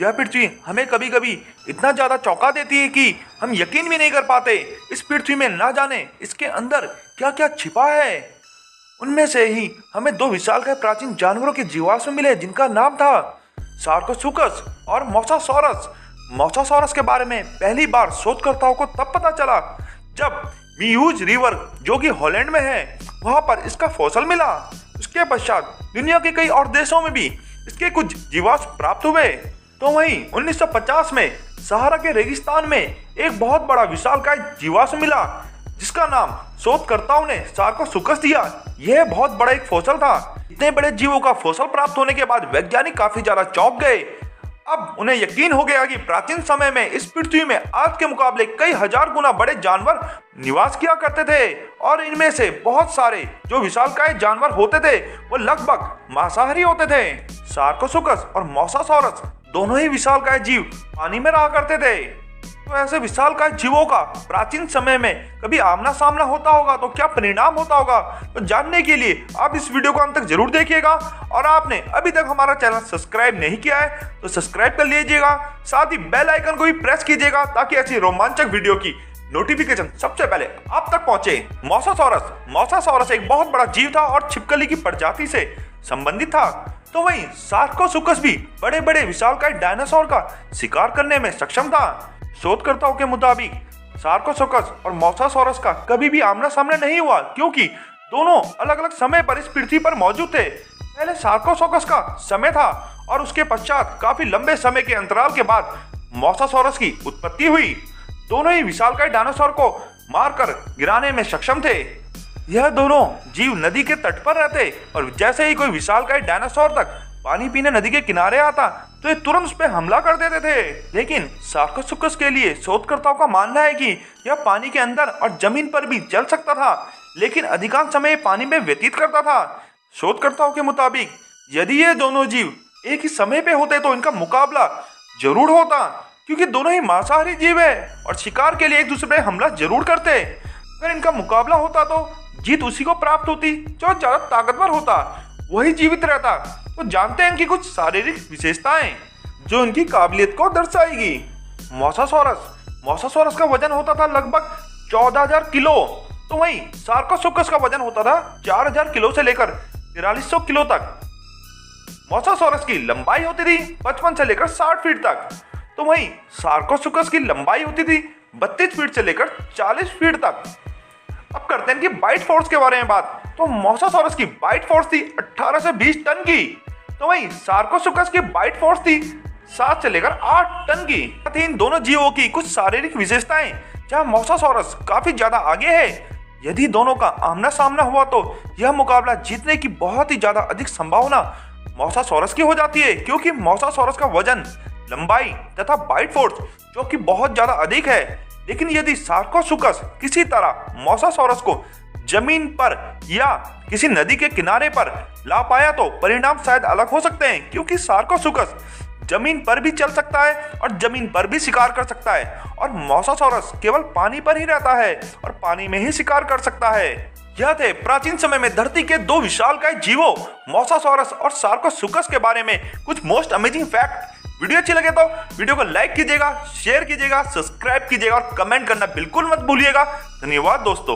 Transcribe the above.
यह पृथ्वी हमें कभी कभी इतना ज्यादा चौंका देती है कि हम यकीन भी नहीं कर पाते। इस पृथ्वी में ना जाने इसके अंदर क्या क्या छिपा है। उनमें से ही हमें दो विशालकाय प्राचीन जानवरों के जीवाश्म मिले जिनका नाम था सार्कोसुकस और मोसासॉरस। मोसासॉरस के बारे में पहली बार शोधकर्ताओं को तब पता चला जब मीयूज रिवर जो कि हॉलैंड में है वहां पर इसका फॉसिल मिला। उसके पश्चात दुनिया के कई और देशों में भी इसके कुछ जीवाश्म प्राप्त हुए। तो वहीं 1950 में सहारा के रेगिस्तान में एक बहुत बड़ा विशालकाय जीवाश्म मिला जिसका नाम शोधकर्ताओं ने सार्कोसुकस दिया। यह बहुत बड़ा एक फॉसिल था। इतने बड़े जीवों का फॉसिल प्राप्त होने के बाद वैज्ञानिक काफी ज्यादा चौंक गए। अब उन्हें यकीन हो गया कि प्राचीन समय में इस पृथ्वी में आज के मुकाबले कई हजार गुना बड़े जानवर निवास किया करते थे और इनमें से बहुत सारे जो विशालकाय जानवर होते थे वो लगभग मांसाहारी होते थे। सार्कोसुकस और मोसासॉरस दोनों ही विशालकाय जीव पानी में रहा करते थे। तो ऐसे विशालकाय जीवों का प्राचीन समय में कभी आमना सामना होता होगा तो क्या परिणाम होता होगा, तो जानने के लिए आप इस वीडियो को अंत तक जरूर देखिएगा। और आपने अभी तक हमारा चैनल सब्सक्राइब नहीं किया है तो सब्सक्राइब कर लीजिएगा, साथ ही बेल आइकन को भी प्रेस कीजिएगा ताकि ऐसी रोमांचक वीडियो की नोटिफिकेशन सबसे पहले आप तक पहुंचे। मोसासॉरस एक बहुत बड़ा जीव था और छिपकली की प्रजाति से संबंधित था। तो वहीं सार्कोसुकस भी बड़े बड़े विशालकाय डायनासोर का शिकार करने में सक्षम था। शोधकर्ताओं के मुताबिक सार्कोसुकस और मोसासॉरस का कभी भी आमना सामना नहीं हुआ क्योंकि दोनों अलग अलग समय पर इस पृथ्वी पर मौजूद थे। पहले सार्कोसुकस का समय था और उसके पश्चात काफी लंबे समय के अंतराल के बाद मोसासॉरस की उत्पत्ति हुई। दोनों ही विशालकाय डायनासोर को मारकर गिराने में सक्षम थे। यह दोनों जीव नदी के तट पर रहते और जैसे ही कोई विशालकाय डायनासोर तक पानी पीने नदी के किनारे आता तो ये तुरंत उस पर हमला कर देते थे। लेकिन सार्कोसुकस के लिए शोधकर्ताओं का मानना है कि यह पानी के अंदर और जमीन पर भी चल सकता था, लेकिन अधिकांश समय पानी में व्यतीत करता था। शोधकर्ताओं के मुताबिक यदि ये दोनों जीव एक ही समय पे होते तो इनका मुकाबला जरूर होता क्योंकि दोनों ही मांसाहारी जीव है और शिकार के लिए एक दूसरे पर हमला जरूर करते। अगर इनका मुकाबला होता तो जीत उसी को प्राप्त होती जो ज्यादा ताकतवर होता, वही जीवित रहता। तो जानते हैं कि कुछ शारीरिक विशेषताएं जो इनकी काबिलियत को दर्शाएगी। मोसासॉरस का वजन होता था लगभग 14,000 किलो। तो वहीं सार्कोसुकस का वजन होता था 4,000 किलो से लेकर 4300 किलो तक। मोसासॉरस की लंबाई होती थी 55 से लेकर 60 फीट तक। तो वहीं सार्कोसुकस की लंबाई होती थी 32 फीट से लेकर 40 फीट तक। अब करते हैं कि बाइट फोर्स के बारे में बात। तो मोसासॉरस की बाइट फोर्स थी 18 से 20 टन की। तो वहीं सार्कोसुकस की बाइट फोर्स थी 7 से लेकर 8 टन की। इन दोनों जीवों की कुछ शारीरिक विशेषताएं जहां मोसासॉरस काफी ज्यादा आगे है। यदि दोनों का आमना सामना हुआ तो यह मुकाबला जीतने की बहुत ही ज्यादा अधिक संभावना मोसासॉरस की हो जाती है क्योंकि मोसासॉरस का वजन, लंबाई तथा बाइट फोर्स जो कि बहुत ज्यादा अधिक है। लेकिन यदि सार्कोसुकस किसी तरह मोसासॉरस को जमीन पर या किसी नदी के किनारे पर ला पाया तो परिणाम शायद अलग हो सकते हैं क्योंकि सार्कोसुकस जमीन पर भी चल सकता है और जमीन पर भी शिकार कर सकता है और मोसासॉरस केवल पानी पर ही रहता है और पानी में ही शिकार कर सकता है। यह थे प्राचीन समय में धरती के दो विशालकाय जीवों मोसासॉरस और सार्कोसुकस के बारे में कुछ मोस्ट अमेजिंग फैक्ट। वीडियो अच्छी लगे तो वीडियो को लाइक कीजिएगा, शेयर कीजिएगा, सब्सक्राइब कीजिएगा और कमेंट करना बिल्कुल मत भूलिएगा। धन्यवाद दोस्तों।